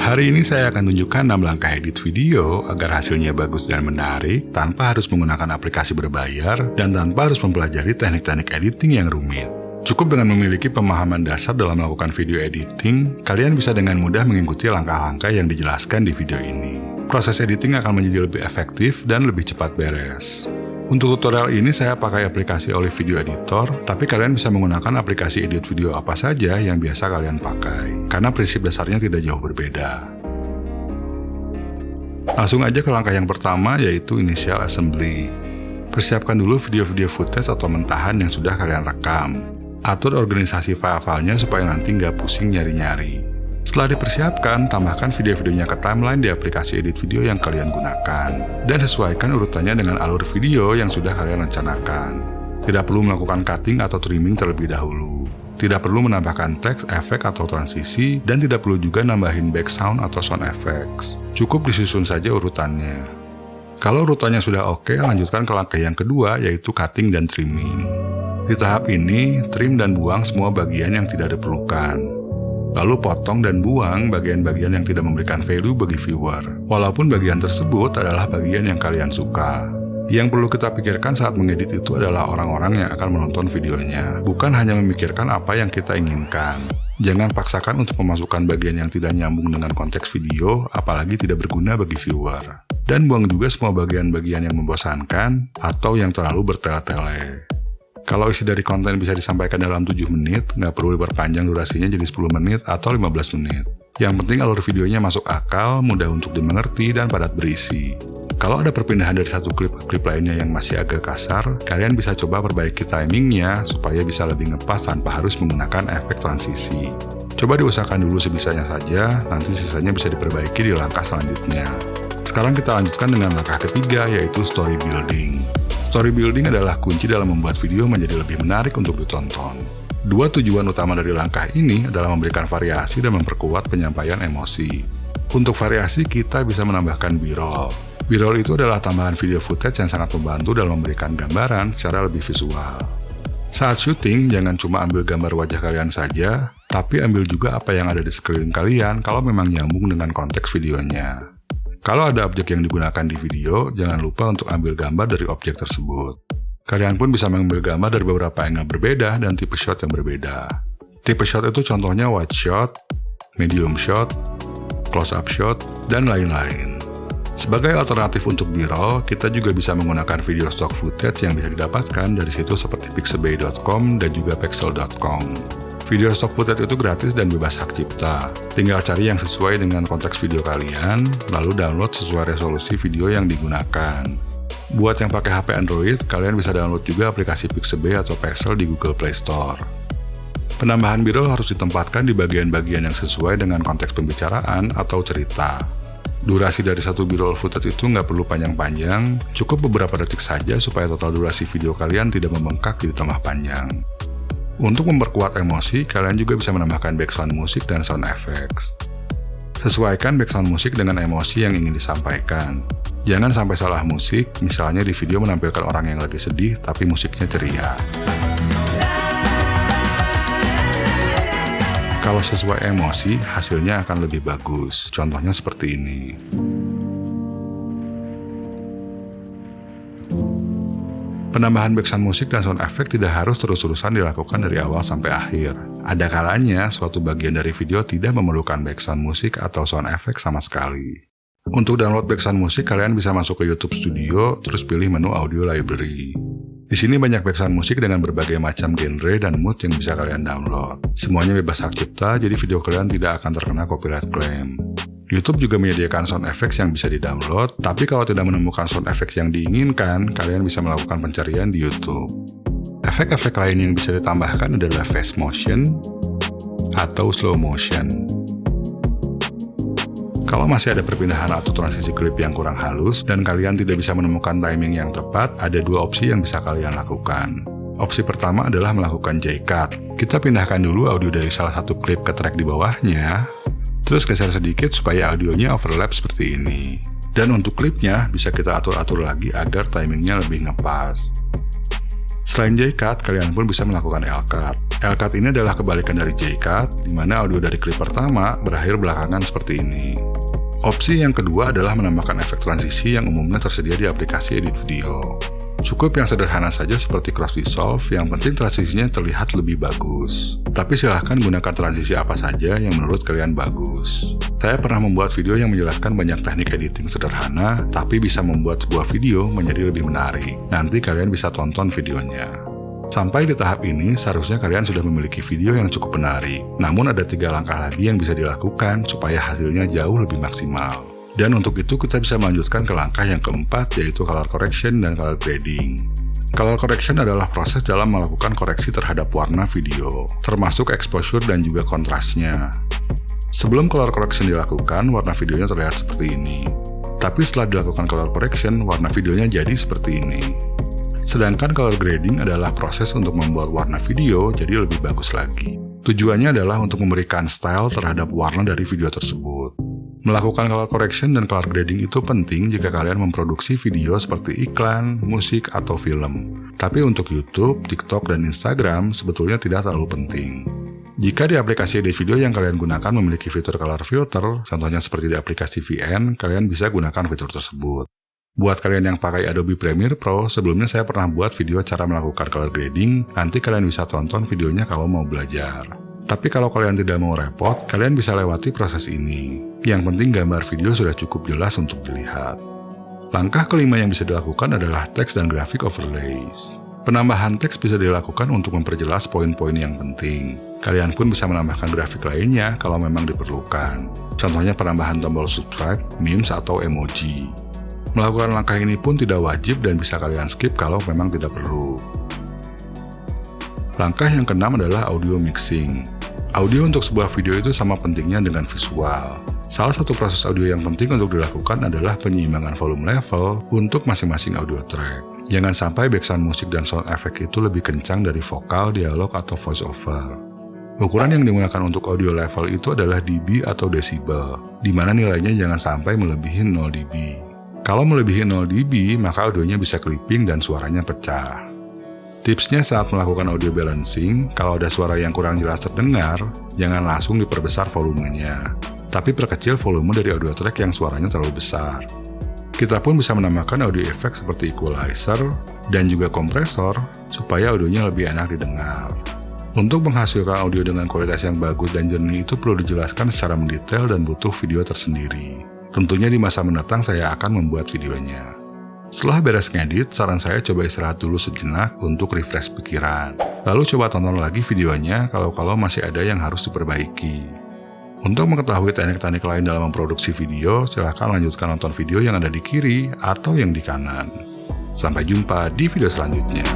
Hari ini saya akan tunjukkan 6 langkah edit video agar hasilnya bagus dan menarik tanpa harus menggunakan aplikasi berbayar dan tanpa harus mempelajari teknik-teknik editing yang rumit. Cukup dengan memiliki pemahaman dasar dalam melakukan video editing, kalian bisa dengan mudah mengikuti langkah-langkah yang dijelaskan di video ini. Proses editing akan menjadi lebih efektif dan lebih cepat beres. Untuk tutorial ini saya pakai aplikasi Olive Video Editor, tapi kalian bisa menggunakan aplikasi edit video apa saja yang biasa kalian pakai, karena prinsip dasarnya tidak jauh berbeda. Langsung aja ke langkah yang pertama, yaitu Initial Assembly. Persiapkan dulu video-video footage atau mentahan yang sudah kalian rekam. Atur organisasi file-filenya supaya nanti nggak pusing nyari-nyari. Setelah dipersiapkan, tambahkan video-videonya ke timeline di aplikasi edit video yang kalian gunakan, dan sesuaikan urutannya dengan alur video yang sudah kalian rencanakan. Tidak perlu melakukan cutting atau trimming terlebih dahulu. Tidak perlu menambahkan teks, efek, atau transisi, dan tidak perlu juga nambahin background atau sound effects. Cukup disusun saja urutannya. Kalau urutannya sudah oke, lanjutkan ke langkah yang kedua, yaitu cutting dan trimming. Di tahap ini, trim dan buang semua bagian yang tidak diperlukan. Lalu potong dan buang bagian-bagian yang tidak memberikan value bagi viewer, walaupun bagian tersebut adalah bagian yang kalian suka. Yang perlu kita pikirkan saat mengedit itu adalah orang-orang yang akan menonton videonya, bukan hanya memikirkan apa yang kita inginkan. Jangan paksakan untuk memasukkan bagian yang tidak nyambung dengan konteks video, apalagi tidak berguna bagi viewer. Dan buang juga semua bagian-bagian yang membosankan atau yang terlalu bertele-tele. Kalau isi dari konten bisa disampaikan dalam 7 menit, nggak perlu diperpanjang durasinya jadi 10 menit atau 15 menit. Yang penting alur videonya masuk akal, mudah untuk dimengerti, dan padat berisi. Kalau ada perpindahan dari satu klip ke klip lainnya yang masih agak kasar, kalian bisa coba perbaiki timingnya supaya bisa lebih ngepas tanpa harus menggunakan efek transisi. Coba diusahakan dulu sebisanya saja, nanti sisanya bisa diperbaiki di langkah selanjutnya. Sekarang kita lanjutkan dengan langkah ketiga, yaitu story building. Story building adalah kunci dalam membuat video menjadi lebih menarik untuk ditonton. Dua tujuan utama dari langkah ini adalah memberikan variasi dan memperkuat penyampaian emosi. Untuk variasi, kita bisa menambahkan B-roll. B-roll itu adalah tambahan video footage yang sangat membantu dalam memberikan gambaran secara lebih visual. Saat syuting, jangan cuma ambil gambar wajah kalian saja, tapi ambil juga apa yang ada di sekeliling kalian kalau memang nyambung dengan konteks videonya. Kalau ada objek yang digunakan di video, jangan lupa untuk ambil gambar dari objek tersebut. Kalian pun bisa mengambil gambar dari beberapa angle berbeda dan tipe shot yang berbeda. Tipe shot itu contohnya wide shot, medium shot, close-up shot, dan lain-lain. Sebagai alternatif untuk B-roll, kita juga bisa menggunakan video stock footage yang bisa didapatkan dari situs seperti pixabay.com dan juga pexel.com. Video stock footage itu gratis dan bebas hak cipta. Tinggal cari yang sesuai dengan konteks video kalian, lalu download sesuai resolusi video yang digunakan. Buat yang pakai HP Android, kalian bisa download juga aplikasi Pixabay atau Pexel di Google Play Store. Penambahan B-roll harus ditempatkan di bagian-bagian yang sesuai dengan konteks pembicaraan atau cerita. Durasi dari satu B-roll footage itu nggak perlu panjang-panjang, cukup beberapa detik saja supaya total durasi video kalian tidak membengkak jadi tambah panjang. Untuk memperkuat emosi, kalian juga bisa menambahkan background musik dan sound effects. Sesuaikan background musik dengan emosi yang ingin disampaikan. Jangan sampai salah musik, misalnya di video menampilkan orang yang lagi sedih tapi musiknya ceria. Kalau sesuai emosi, hasilnya akan lebih bagus. Contohnya seperti ini. Penambahan background musik dan sound effect tidak harus terus-terusan dilakukan dari awal sampai akhir. Ada kalanya suatu bagian dari video tidak memerlukan background musik atau sound effect sama sekali. Untuk download background musik, kalian bisa masuk ke YouTube Studio, terus pilih menu Audio Library. Di sini banyak background musik dengan berbagai macam genre dan mood yang bisa kalian download. Semuanya bebas hak cipta, jadi video kalian tidak akan terkena copyright claim. YouTube juga menyediakan sound effects yang bisa di-download, tapi kalau tidak menemukan sound effects yang diinginkan, kalian bisa melakukan pencarian di YouTube. Efek-efek lain yang bisa ditambahkan adalah fast motion atau slow motion. Kalau masih ada perpindahan atau transisi klip yang kurang halus dan kalian tidak bisa menemukan timing yang tepat, ada dua opsi yang bisa kalian lakukan. Opsi pertama adalah melakukan J-cut. Kita pindahkan dulu audio dari salah satu klip ke track di bawahnya, terus geser sedikit supaya audionya overlap seperti ini. Dan untuk klipnya bisa kita atur-atur lagi agar timingnya lebih ngepas. Selain J-cut, kalian pun bisa melakukan L-cut. L-cut ini adalah kebalikan dari J-cut, di mana audio dari klip pertama berakhir belakangan seperti ini. Opsi yang kedua adalah menambahkan efek transisi yang umumnya tersedia di aplikasi edit video. Cukup yang sederhana saja seperti cross dissolve, yang penting transisinya terlihat lebih bagus. Tapi silahkan gunakan transisi apa saja yang menurut kalian bagus. Saya pernah membuat video yang menjelaskan banyak teknik editing sederhana, tapi bisa membuat sebuah video menjadi lebih menarik. Nanti kalian bisa tonton videonya. Sampai di tahap ini, seharusnya kalian sudah memiliki video yang cukup menarik. Namun ada 3 langkah lagi yang bisa dilakukan supaya hasilnya jauh lebih maksimal. Dan untuk itu kita bisa melanjutkan ke langkah yang keempat, yaitu color correction dan color grading. Color correction adalah proses dalam melakukan koreksi terhadap warna video, termasuk exposure dan juga kontrasnya. Sebelum color correction dilakukan, warna videonya terlihat seperti ini. Tapi setelah dilakukan color correction, warna videonya jadi seperti ini. Sedangkan color grading adalah proses untuk membuat warna video jadi lebih bagus lagi. Tujuannya adalah untuk memberikan style terhadap warna dari video tersebut. Melakukan color correction dan color grading itu penting jika kalian memproduksi video seperti iklan, musik, atau film. Tapi untuk YouTube, TikTok, dan Instagram sebetulnya tidak terlalu penting. Jika di aplikasi edit video yang kalian gunakan memiliki fitur color filter, contohnya seperti di aplikasi VN, kalian bisa gunakan fitur tersebut. Buat kalian yang pakai Adobe Premiere Pro, sebelumnya saya pernah buat video cara melakukan color grading, nanti kalian bisa tonton videonya kalau mau belajar. Tapi kalau kalian tidak mau repot, kalian bisa lewati proses ini. Yang penting gambar video sudah cukup jelas untuk dilihat. Langkah kelima yang bisa dilakukan adalah teks dan grafik overlays. Penambahan teks bisa dilakukan untuk memperjelas poin-poin yang penting. Kalian pun bisa menambahkan grafik lainnya kalau memang diperlukan. Contohnya penambahan tombol subscribe, memes, atau emoji. Melakukan langkah ini pun tidak wajib dan bisa kalian skip kalau memang tidak perlu. Langkah yang keenam adalah audio mixing. Audio untuk sebuah video itu sama pentingnya dengan visual. Salah satu proses audio yang penting untuk dilakukan adalah penyeimbangan volume level untuk masing-masing audio track. Jangan sampai background musik dan sound effect itu lebih kencang dari vokal, dialog, atau voice over. Ukuran yang digunakan untuk audio level itu adalah dB atau desibel, di mana nilainya jangan sampai melebihi 0 dB. Kalau melebihi 0 dB, maka audionya bisa clipping dan suaranya pecah. Tipsnya saat melakukan audio balancing, kalau ada suara yang kurang jelas terdengar, jangan langsung diperbesar volumenya, tapi perkecil volume dari audio track yang suaranya terlalu besar. Kita pun bisa menambahkan audio effect seperti equalizer dan juga kompresor, supaya audionya lebih enak didengar. Untuk menghasilkan audio dengan kualitas yang bagus dan jernih itu perlu dijelaskan secara mendetail dan butuh video tersendiri. Tentunya di masa mendatang saya akan membuat videonya. Setelah beres ngedit, saran saya coba istirahat dulu sejenak untuk refresh pikiran. Lalu coba tonton lagi videonya kalau masih ada yang harus diperbaiki. Untuk mengetahui teknik-teknik lain dalam memproduksi video, silahkan lanjutkan nonton video yang ada di kiri atau yang di kanan. Sampai jumpa di video selanjutnya.